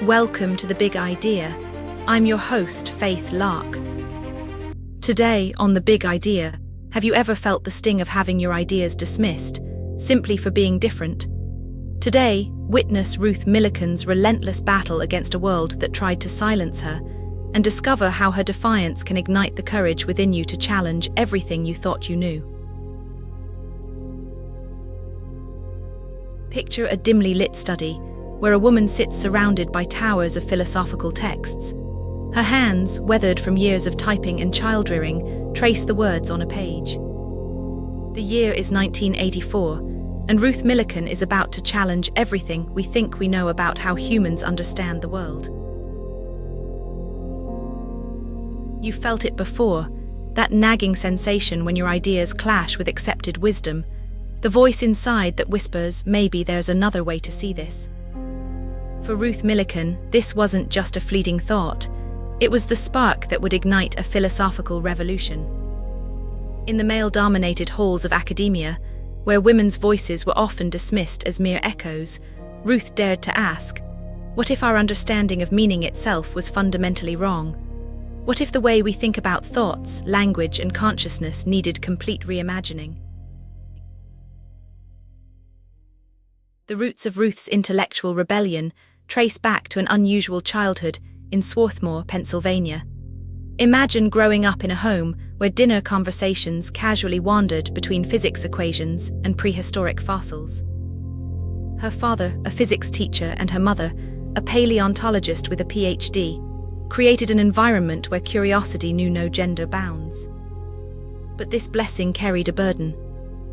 Welcome to The Big Idea. I'm your host, Faith Lark. Today, on The Big Idea, have you ever felt the sting of having your ideas dismissed, simply for being different? Today, witness Ruth Millikan's relentless battle against a world that tried to silence her, and discover how her defiance can ignite the courage within you to challenge everything you thought you knew. Picture a dimly lit study, where a woman sits surrounded by towers of philosophical texts. Her hands, weathered from years of typing and child-rearing, trace the words on a page. The year is 1984, and Ruth Millikan is about to challenge everything we think we know about how humans understand the world. You've felt it before, that nagging sensation when your ideas clash with accepted wisdom, the voice inside that whispers, maybe there's another way to see this. For Ruth Millikan, this wasn't just a fleeting thought. It was the spark that would ignite a philosophical revolution. In the male-dominated halls of academia, where women's voices were often dismissed as mere echoes, Ruth dared to ask, what if our understanding of meaning itself was fundamentally wrong? What if the way we think about thoughts, language, and consciousness needed complete reimagining? The roots of Ruth's intellectual rebellion trace back to an unusual childhood in Swarthmore, Pennsylvania. Imagine growing up in a home where dinner conversations casually wandered between physics equations and prehistoric fossils. Her father, a physics teacher, and her mother, a paleontologist with a PhD, created an environment where curiosity knew no gender bounds. But this blessing carried a burden.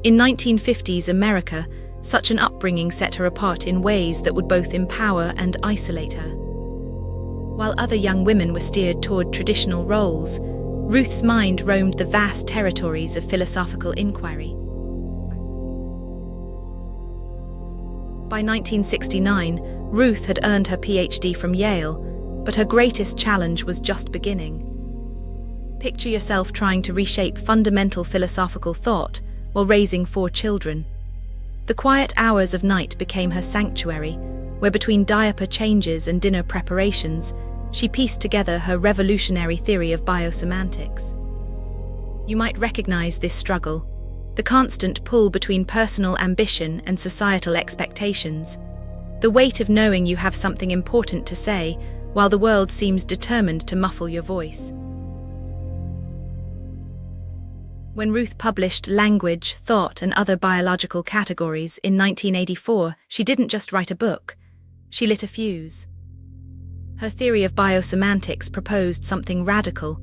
In 1950s America, such an upbringing set her apart in ways that would both empower and isolate her. While other young women were steered toward traditional roles, Ruth's mind roamed the vast territories of philosophical inquiry. By 1969, Ruth had earned her PhD from Yale, but her greatest challenge was just beginning. Picture yourself trying to reshape fundamental philosophical thought while raising 4 children. The quiet hours of night became her sanctuary, where between diaper changes and dinner preparations, she pieced together her revolutionary theory of biosemantics. You might recognize this struggle, the constant pull between personal ambition and societal expectations, the weight of knowing you have something important to say while the world seems determined to muffle your voice. When Ruth published Language, Thought, and Other Biological Categories in 1984, she didn't just write a book, she lit a fuse. Her theory of biosemantics proposed something radical,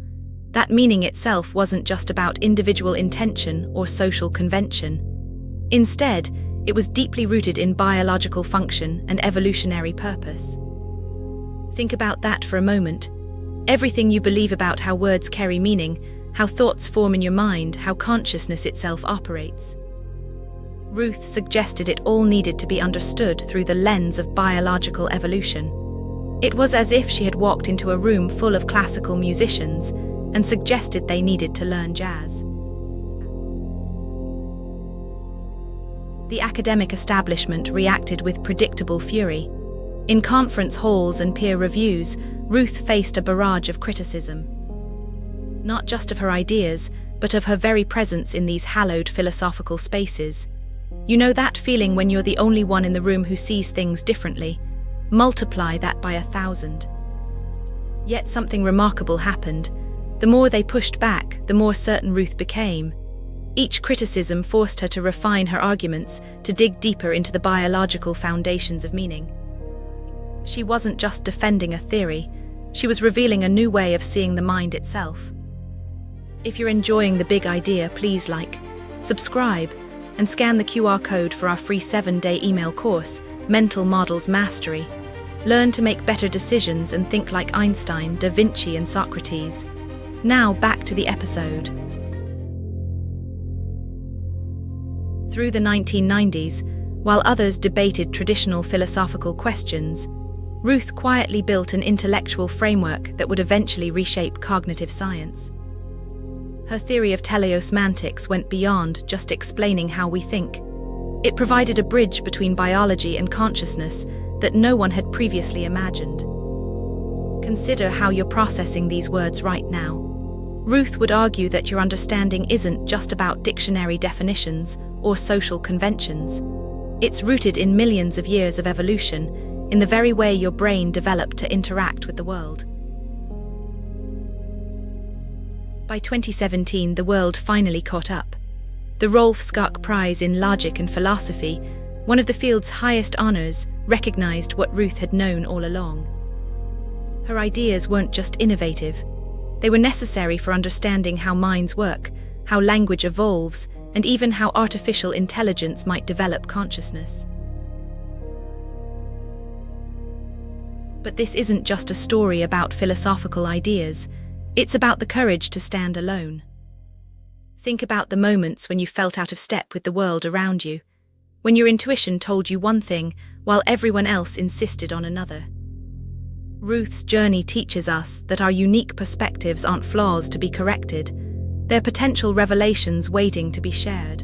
that meaning itself wasn't just about individual intention or social convention. Instead, it was deeply rooted in biological function and evolutionary purpose. Think about that for a moment. Everything you believe about how words carry meaning, how thoughts form in your mind, how consciousness itself operates. Ruth suggested it all needed to be understood through the lens of biological evolution. It was as if she had walked into a room full of classical musicians and suggested they needed to learn jazz. The academic establishment reacted with predictable fury. In conference halls and peer reviews, Ruth faced a barrage of criticism. Not just of her ideas, but of her very presence in these hallowed philosophical spaces. You know that feeling when you're the only one in the room who sees things differently? Multiply that by 1,000. Yet something remarkable happened. The more they pushed back, the more certain Ruth became. Each criticism forced her to refine her arguments, to dig deeper into the biological foundations of meaning. She wasn't just defending a theory, she was revealing a new way of seeing the mind itself. If you're enjoying The Big Idea, please like, subscribe, and scan the QR code for our free 7-day email course, Mental Models Mastery. Learn to make better decisions and think like Einstein, Da Vinci, and Socrates. Now back to the episode. Through the 1990s, while others debated traditional philosophical questions, Ruth quietly built an intellectual framework that would eventually reshape cognitive science. Her theory of teleosemantics went beyond just explaining how we think. It provided a bridge between biology and consciousness that no one had previously imagined. Consider how you're processing these words right now. Ruth would argue that your understanding isn't just about dictionary definitions or social conventions. It's rooted in millions of years of evolution, in the very way your brain developed to interact with the world. By 2017, the world finally caught up. The Rolf Skark Prize in Logic and Philosophy, one of the field's highest honors, recognized what Ruth had known all along. Her ideas weren't just innovative. They were necessary for understanding how minds work, how language evolves, and even how artificial intelligence might develop consciousness. But this isn't just a story about philosophical ideas. It's about the courage to stand alone. Think about the moments when you felt out of step with the world around you, when your intuition told you one thing while everyone else insisted on another. Ruth's journey teaches us that our unique perspectives aren't flaws to be corrected, they're potential revelations waiting to be shared.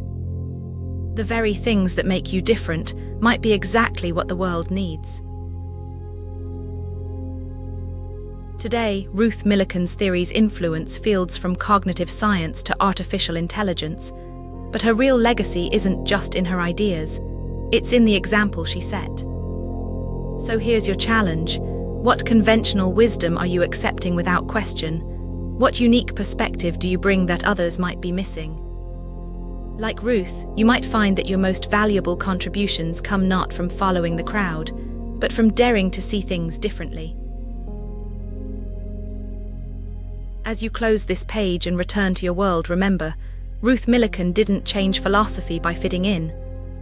The very things that make you different might be exactly what the world needs. Today, Ruth Millikan's theories influence fields from cognitive science to artificial intelligence, but her real legacy isn't just in her ideas, it's in the example she set. So here's your challenge. What conventional wisdom are you accepting without question? What unique perspective do you bring that others might be missing? Like Ruth, you might find that your most valuable contributions come not from following the crowd, but from daring to see things differently. As you close this page and return to your world, remember, Ruth Millikan didn't change philosophy by fitting in.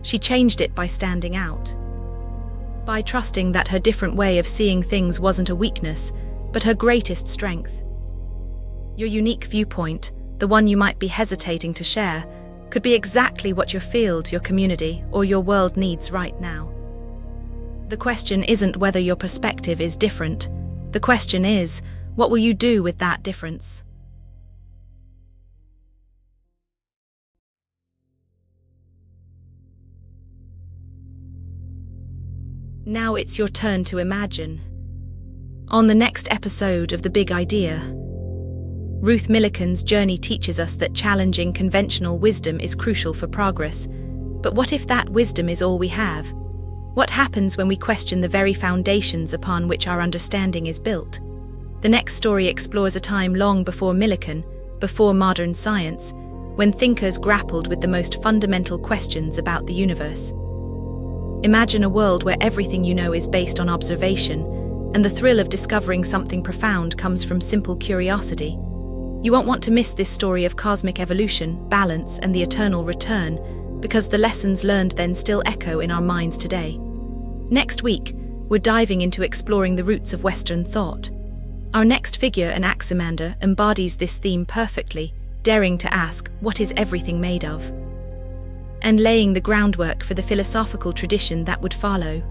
She changed it by standing out. By trusting that her different way of seeing things wasn't a weakness, but her greatest strength. Your unique viewpoint, the one you might be hesitating to share, could be exactly what your field, your community, or your world needs right now. The question isn't whether your perspective is different. The question is, what will you do with that difference? Now it's your turn to imagine. On the next episode of The Big Idea, Ruth Millikan's journey teaches us that challenging conventional wisdom is crucial for progress. But what if that wisdom is all we have? What happens when we question the very foundations upon which our understanding is built? The next story explores a time long before Millikan, before modern science, when thinkers grappled with the most fundamental questions about the universe. Imagine a world where everything you know is based on observation, and the thrill of discovering something profound comes from simple curiosity. You won't want to miss this story of cosmic evolution, balance, and the eternal return, because the lessons learned then still echo in our minds today. Next week, we're diving into exploring the roots of Western thought. Our next figure, Anaximander, embodies this theme perfectly, daring to ask, what is everything made of? And laying the groundwork for the philosophical tradition that would follow.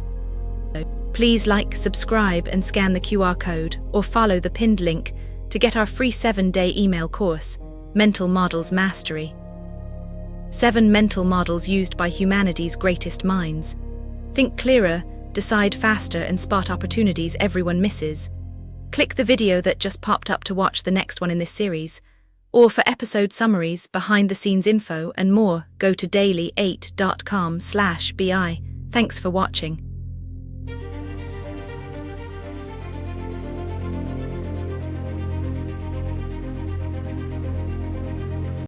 Please like, subscribe, and scan the QR code, or follow the pinned link to get our free 7-day email course, Mental Models Mastery. 7 mental models used by humanity's greatest minds. Think clearer, decide faster, and spot opportunities everyone misses. Click the video that just popped up to watch the next one in this series. Or for episode summaries, behind-the-scenes info, and more, go to daily8.com/bi. Thanks for watching.